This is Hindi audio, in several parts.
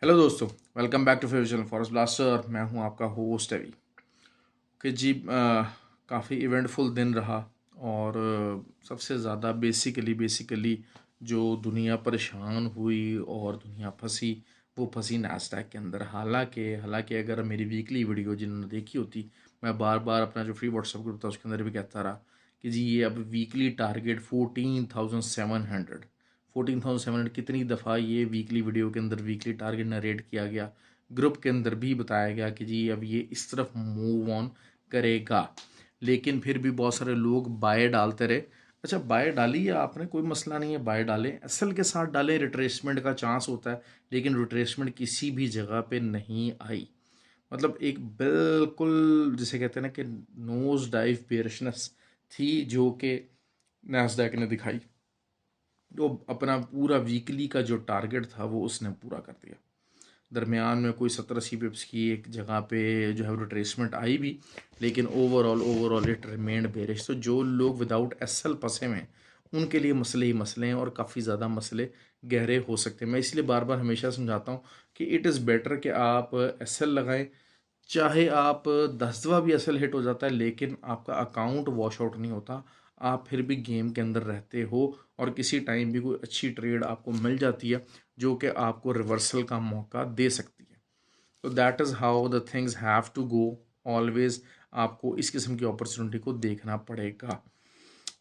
हेलो दोस्तों, welcome back to favourite channel Forest Blaster. मैं हूं आपका होस्ट अभी कि जी काफ़ी इवेंटफुल दिन रहा। और सबसे ज़्यादा बेसिकली जो दुनिया परेशान हुई और दुनिया फंसी, वो फंसी नैस्डैक के अंदर। हालांकि अगर मेरी वीकली वीडियो जिन्होंने देखी होती, मैं बार बार अपना जो फ्री व्हाट्सएप ग्रुप था उसके अंदर भी कहता रहा कि जी ये अब वीकली टारगेट 14,700 14,700 कितनी दफ़ा ये वीकली वीडियो के अंदर वीकली टारगेट नरेट किया गया, ग्रुप के अंदर भी बताया गया कि जी अब ये इस तरफ मूव ऑन करेगा। लेकिन फिर भी बहुत सारे लोग बाय डालते रहे। अच्छा, बाय डाली या आपने, कोई मसला नहीं है, बाय डालें, एसएल के साथ डालें, रिट्रेसमेंट का चांस होता है। लेकिन रिट्रेसमेंट किसी भी जगह पे नहीं आई। मतलब एक बिल्कुल जिसे कहते हैं ना कि नोज डाइव बेयरिशनेस थी जो कि नैस्डैक ने दिखाई। तो अपना पूरा वीकली का जो टारगेट था वो उसने पूरा कर दिया। दरमियान में कोई 70-80 पिप्स की एक जगह पे जो है रिट्रेसमेंट आई भी, लेकिन ओवरऑल इट रिमेंड बेरिश। तो जो लोग विदाउट एसएल फंसे हुए हैं उनके लिए मसले ही मसले हैं, और काफ़ी ज़्यादा मसले गहरे हो सकते हैं। मैं इसलिए बार बार हमेशा समझाता हूँ कि इट इज़ बेटर कि आप एसएल लगाएं। चाहे आप 10 दफ़ा भी एसएल हिट हो जाता है, लेकिन आपका अकाउंट वॉश आउट नहीं होता। आप फिर भी गेम के अंदर रहते हो, और किसी टाइम भी कोई अच्छी ट्रेड आपको मिल जाती है जो कि आपको रिवर्सल का मौका दे सकती है। तो that is how the things have to go always. आपको इस किस्म की अपॉर्चुनिटी को देखना पड़ेगा।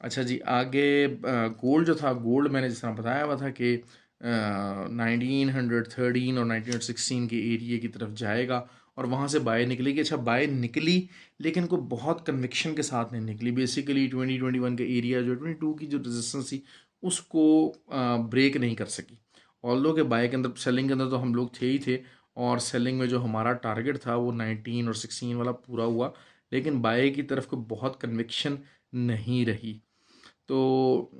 अच्छा जी, आगे गोल्ड जो था, गोल्ड मैंने जिस तरह बताया हुआ था कि 1913 और 1916 के एरिया की तरफ जाएगा और वहाँ से बाय निकलेगी। अच्छा, बाय निकली, लेकिन को बहुत कन्विक्शन के साथ नहीं निकली। बेसिकली 2021 का एरिया जो 22 की जो रेजिस्टेंस थी उसको ब्रेक नहीं कर सकी। ऑल्दो के बाय के अंदर, सेलिंग के अंदर तो हम लोग थे ही थे, और सेलिंग में जो हमारा टारगेट था वो 19 और 16 वाला पूरा हुआ। लेकिन बाय की तरफ को बहुत कन्विक्शन नहीं रही। तो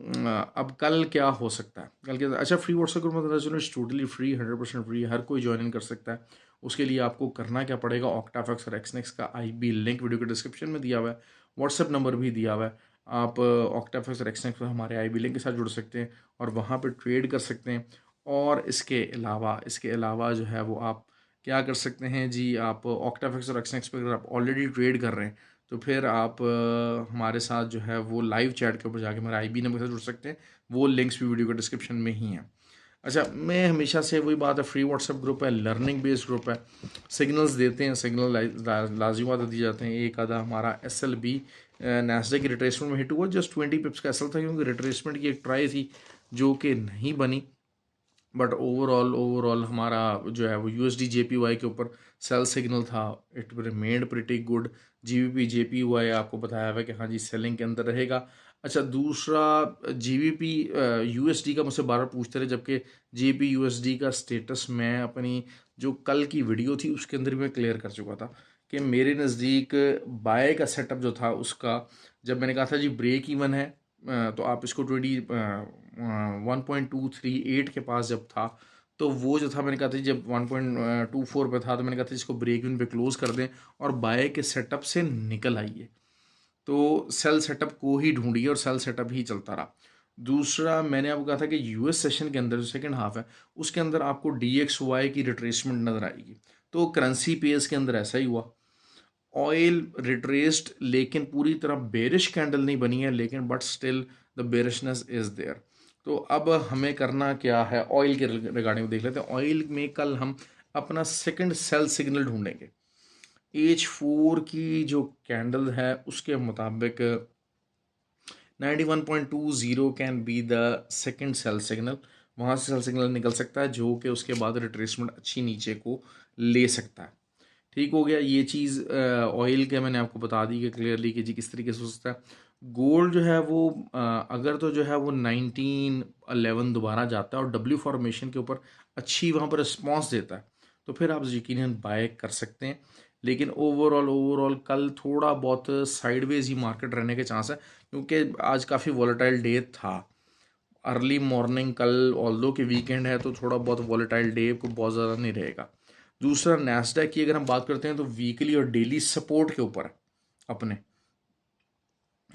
अब कल क्या हो सकता है, कल क्या? अच्छा, फ्री व्हाट्सएप ग्रुप में पता चलो टोटली फ्री, 100% फ्री, हर कोई ज्वाइन इन कर सकता है। उसके लिए आपको करना क्या पड़ेगा, ऑक्टाफैक्स और एक्सनेक्स का आईबी लिंक वीडियो के डिस्क्रिप्शन में दिया हुआ है, व्हाट्सएप नंबर भी दिया हुआ है। आप ऑक्टाफैक्स और एक्सनेक्स पर हमारे आईबी लिंक के साथ जुड़ सकते हैं और वहाँ पर ट्रेड कर सकते हैं। और इसके अलावा जो है वो आप क्या कर सकते हैं जी, आप ऑक्टाफैक्स और एक्सनेक्स पर अगर आप ऑलरेडी ट्रेड कर रहे हैं तो फिर आप हमारे साथ जो है वो लाइव चैट के ऊपर जाके हमारे आईबी नंबर के साथ जुड़ सकते हैं। वो लिंक्स भी वीडियो के डिस्क्रिप्शन में ही हैं। अच्छा, मैं हमेशा से वही बात है, फ्री व्हाट्सएप ग्रुप है, लर्निंग बेस्ड ग्रुप है। सिग्नल्स देते हैं, सिग्नल लाजिमात दिए जाते हैं। एक आधा हमारा एस एल बी नैस्डैक की रिट्रेसमेंट में हिट हुआ, जस्ट 20 पिप्स का एस एल था, क्योंकि रिट्रेसमेंट की एक ट्राई थी जो कि नहीं बनी। बट ओवरऑल हमारा जो है वो यूएसडी जेपीवाई के ऊपर सेल सिग्नल था, it remained pretty good. GBP JPY आपको बताया हुआ है कि हाँ जी सेलिंग के अंदर रहेगा। अच्छा, दूसरा जीबीपी यूएसडी का मुझसे बार बार पूछते रहे, जबकि जीबीपी यूएसडी का स्टेटस मैं अपनी जो कल की वीडियो थी उसके अंदर भी मैं क्लियर कर चुका था कि मेरे नज़दीक बाय का सेटअप जो था उसका, जब मैंने कहा था जी ब्रेक इवन है, तो आप इसको 1.238 के पास जब था, तो वो जो था मैंने कहा था जब 1.24 पे था तो मैंने कहा था इसको ब्रेक इवन पे क्लोज कर दें और बाय के सेटअप से निकल आइए। तो सेल सेटअप को ही ढूंढिए और सेल सेटअप ही चलता रहा। दूसरा मैंने आपको कहा था कि यूएस सेशन के अंदर जो सेकंड हाफ है उसके अंदर आपको DXY की रिट्रेसमेंट नज़र आएगी। तो करेंसी पेयर्स के अंदर ऐसा ही हुआ। ऑयल रिट्रेस्ड, लेकिन पूरी तरह बेरिश कैंडल नहीं बनी है, लेकिन but still the bearishness is there. तो अब हमें करना क्या है, ऑयल के रिगार्डिंग देख लेते हैं। ऑयल में कल हम अपना सेकंड सेल सिग्नल ढूंढेंगे। H4 की जो कैंडल है उसके मुताबिक 91.20 can be the second sell signal. वहाँ से सेल सिग्नल निकल सकता है जो कि उसके बाद रिट्रेसमेंट अच्छी नीचे को ले सकता है। ठीक हो गया ये चीज़। ऑयल के मैंने आपको बता दी कि क्लियरली कि जी किस तरीके से हो सकता है। गोल्ड जो है वो अगर तो जो है वो 1911 दोबारा जाता है और डब्ल्यू फॉर्मेशन के ऊपर अच्छी वहाँ पर रिस्पॉन्स देता है, तो फिर आप यकीनन बाय कर सकते हैं। लेकिन ओवरऑल कल थोड़ा बहुत साइडवेज ही मार्केट रहने के चांस है, क्योंकि आज काफ़ी वॉलेटाइल डे था। अर्ली मॉर्निंग कल, ऑल्दो के वीकेंड है तो थोड़ा बहुत वॉलेटाइल डे को बहुत ज़्यादा नहीं रहेगा। दूसरा, नैस्डैक की अगर हम बात करते हैं तो वीकली और डेली सपोर्ट के ऊपर है अपने।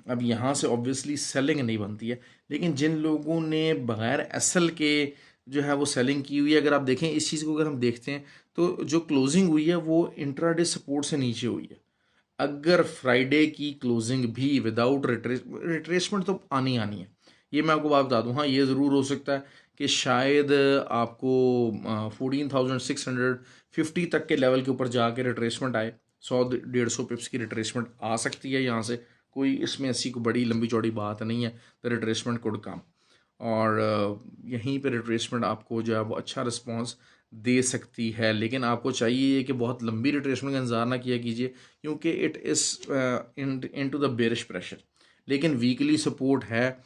अब यहाँ से ऑब्वियसली सेलिंग नहीं बनती है, लेकिन जिन लोगों ने बगैर एसएल के जो है वो सेलिंग की हुई है। अगर आप देखें इस चीज़ को, अगर हम देखते हैं तो जो क्लोजिंग हुई है वो इंट्राडे सपोर्ट से नीचे हुई है। अगर फ्राइडे की क्लोजिंग भी विदाउट रिट्रेसमेंट तो आनी आनी है, ये मैं आपको बात बता दूं। हाँ, ये ज़रूर हो सकता है कि शायद आपको 14,650 तक के लेवल के ऊपर जाके रिट्रेसमेंट आए, 100-150 पिप्स की रिट्रेसमेंट आ सकती है यहाँ से। कोई इसमें ऐसी कोई बड़ी लंबी चौड़ी बात नहीं है, द रिट्रेसमेंट कुड कम। और यहीं पे रिट्रेसमेंट आपको जो है वो अच्छा रिस्पॉन्स दे सकती है, लेकिन आपको चाहिए कि बहुत लंबी रिट्रेसमेंट का इंतजार ना किया कीजिए, क्योंकि it is into the bearish pressure. लेकिन वीकली सपोर्ट है।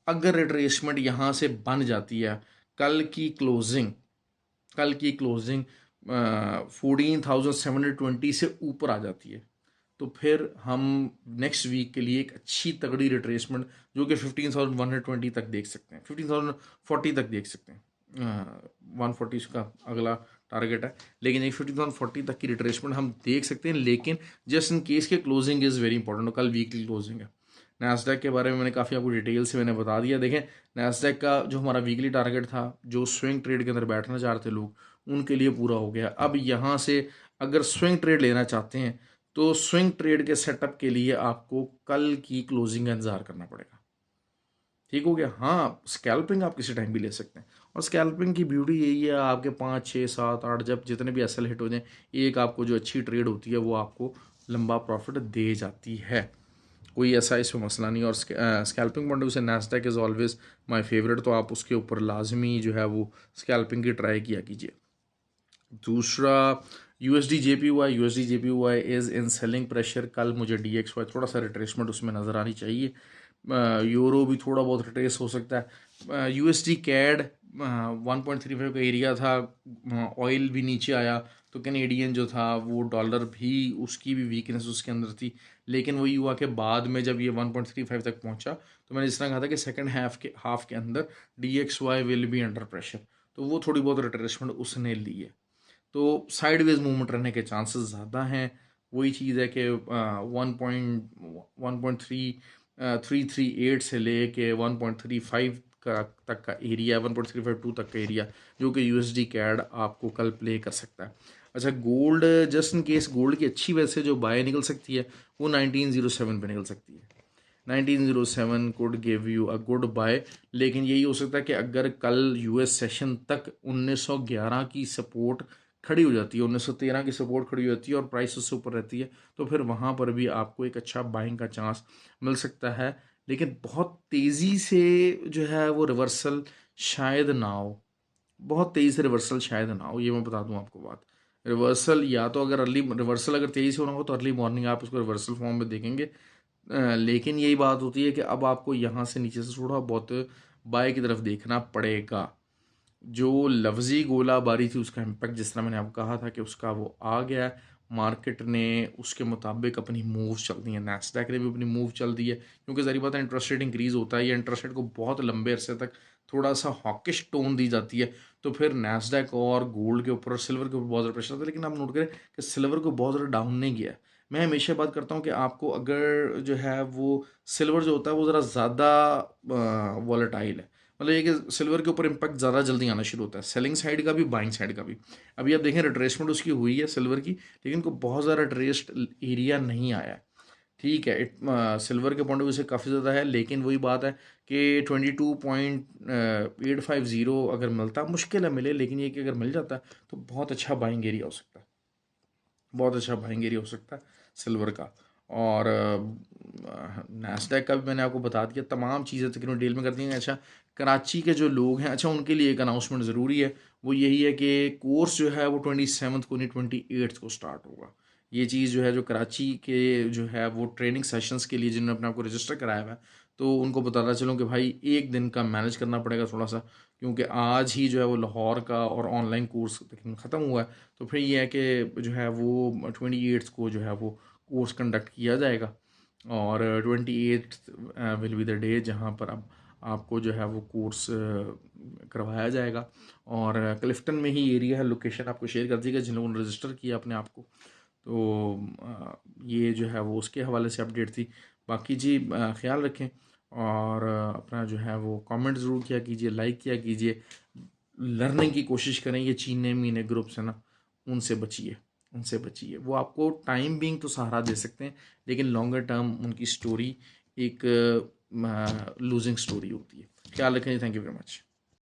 अगर रिट्रेसमेंट यहाँ से बन जाती है, कल की क्लोजिंग कल की क्लोजिंग 14,720 से ऊपर आ जाती है, तो फिर हम नेक्स्ट वीक के लिए एक अच्छी तगड़ी रिट्रेसमेंट जो कि 15,120 तक देख सकते हैं, 15,040 तक देख सकते हैं। 140 उसका अगला टारगेट है, लेकिन एक 15,040 तक की रिट्रेसमेंट हम देख सकते हैं। लेकिन जस्ट इन केस के क्लोजिंग इज़ वेरी इंपॉर्टेंट। कल वीकली क्लोजिंग है। नैस्डैक के बारे में मैंने काफ़ी आपको डिटेल से मैंने बता दिया। देखें, नैस्डैक का जो हमारा वीकली टारगेट था, जो स्विंग ट्रेड के अंदर बैठना चाह रहे थे लोग, उनके लिए पूरा हो गया। अब यहाँ से अगर स्विंग ट्रेड लेना चाहते हैं तो स्विंग ट्रेड के सेटअप के लिए आपको कल की क्लोजिंग का इंतजार करना पड़ेगा। ठीक हो गया। हाँ, स्कैल्पिंग आप किसी टाइम भी ले सकते हैं, और स्कैल्पिंग की ब्यूटी यही है, आपके 5 6 7 8 जब जितने भी एसएल हिट हो जाएं, एक आपको जो अच्छी ट्रेड होती है वो आपको लंबा प्रॉफिट दे जाती है। कोई ऐसा इसमें मसला नहीं। और स्कैल्पिंग पॉइंट ऑफ से Nasdaq is always my favourite, तो आप उसके ऊपर लाजमी जो है वो स्कैल्पिंग की ट्राई किया कीजिए। दूसरा USD JPY is in selling pressure. कल मुझे DXY थोड़ा सा रिट्रेसमेंट उसमें नज़र आनी चाहिए। यूरो भी थोड़ा बहुत रिट्रेस हो सकता है। USD कैड 1.35 का एरिया था, ऑयल भी नीचे आया, तो कैनेडियन जो था वो डॉलर भी, उसकी भी वीकनेस उसके अंदर थी। लेकिन वही हुआ कि बाद में जब ये 1.35 तक पहुंचा, तो मैंने जिस तरह कहा था कि सेकंड हाफ के अंदर DXY will be under pressure, तो वो थोड़ी बहुत रिट्रेसमेंट उसने ली है। तो साइडवेज मूवमेंट रहने के चांसेस ज़्यादा हैं। वही चीज़ है कि 1.338 से ले के 1.35 का तक का एरिया, 1.352 तक का एरिया, जो कि USD कैड आपको कल प्ले कर सकता है। अच्छा, gold, just in case gold की अच्छी वैसे जो बाय निकल सकती है वो 1907 पे निकल सकती है। 1907 could give you a good buy. लेकिन यही हो सकता है कि अगर कल US सेशन तक 1911 की सपोर्ट खड़ी हो जाती है, 1913 की सपोर्ट खड़ी हो जाती है और प्राइस उससे ऊपर रहती है, तो फिर वहाँ पर भी आपको एक अच्छा बाइंग का चांस मिल सकता है। लेकिन बहुत तेज़ी से जो है वो रिवर्सल शायद ना हो, बहुत तेज़ी से रिवर्सल शायद ना हो, ये मैं बता दूं आपको बात। रिवर्सल या तो अगर अर्ली रिवर्सल अगर तेज़ी से होना हो तो अर्ली मॉर्निंग आप उसको रिवर्सल फॉर्म में देखेंगे। लेकिन यही बात होती है कि अब आपको यहाँ से नीचे से थोड़ा बहुत बाय की तरफ देखना पड़ेगा। जो लफ्ज़ी गोलाबारी थी उसका इम्पैक्ट, जिस तरह मैंने आपको कहा था कि उसका वो आ गया। मार्केट ने उसके मुताबिक अपनी मूव चल दी है, नैस्डैक ने भी अपनी मूव चल दी है, क्योंकि ज़ाहिर बात है इंटरेस्ट रेट इंक्रीज़ होता है या इंटरेस्ट रेट को बहुत लंबे अरसे तक थोड़ा सा हॉकिश टोन दी जाती है, तो फिर नैस्डैक और गोल्ड के ऊपर और सिल्वर के ऊपर बहुत ज़्यादा प्रेशर आता है। लेकिन आप नोट करें कि सिल्वर को बहुत ज़्यादा डाउन नहीं किया है। मैं हमेशा बात करता हूँ कि आपको अगर जो है वो सिल्वर जो होता है वो ज़रा ज़्यादा वॉलेटाइल है, मतलब ये कि सिल्वर के ऊपर इम्पैक्ट ज़्यादा जल्दी आना शुरू होता है, सेलिंग साइड का भी बाइंग साइड का भी। अभी आप देखें रिट्रेसमेंट उसकी हुई है सिल्वर की, लेकिन को बहुत ज़्यादा ट्रेस्ड एरिया नहीं आया है। ठीक है, सिल्वर के पॉइंट ऑफ व्यू से काफ़ी ज़्यादा है, लेकिन वही बात है कि 22.850 अगर मिलता, मुश्किल है मिले, लेकिन ये कि अगर मिल जाता है तो बहुत अच्छा बाइंग एरिया हो सकता है, बहुत अच्छा बाइंग एरिया हो सकता है सिल्वर का। और नैस्डैक का भी मैंने आपको बता दिया, तमाम चीज़ें तकरीबन डील में कर दी हैं। अच्छा, कराची के जो लोग हैं, अच्छा उनके लिए एक अनाउंसमेंट ज़रूरी है, वो यही है कि कोर्स जो है वो 27 को नहीं 28 को स्टार्ट होगा। ये चीज़ जो है, जो कराची के जो है वो ट्रेनिंग सेशंस के लिए जिन्होंने अपने आपको रजिस्टर कराया हुआ है, तो उनको बताना चलूँ कि भाई एक दिन का मैनेज करना पड़ेगा थोड़ा सा, क्योंकि आज ही जो है वो लाहौर का और ऑनलाइन कोर्स तकरीबन ख़त्म हुआ है। तो फिर ये है कि जो है वो 28 को जो है वो कोर्स कंडक्ट किया जाएगा, और 28 विल बी द डे जहाँ पर अब आपको जो है वो कोर्स करवाया जाएगा। और क्लिफ्टन में ही एरिया है, लोकेशन आपको शेयर कर दीजिएगा जिन लोगों ने रजिस्टर किया अपने आप को। तो ये जो है वो उसके हवाले से अपडेट थी। बाकी जी ख्याल रखें, और अपना जो है वो कमेंट ज़रूर किया कीजिए, लाइक किया कीजिए। लर्निंग की कोशिश करें, ये चीने मीने ग्रुप्स है ना, उनसे बचिए, उनसे बचिए। वो आपको टाइम बीइंग तो सहारा दे सकते हैं, लेकिन लॉन्गर टर्म उनकी स्टोरी एक लूजिंग स्टोरी होती है। ख्याल रखें। Thank you very much.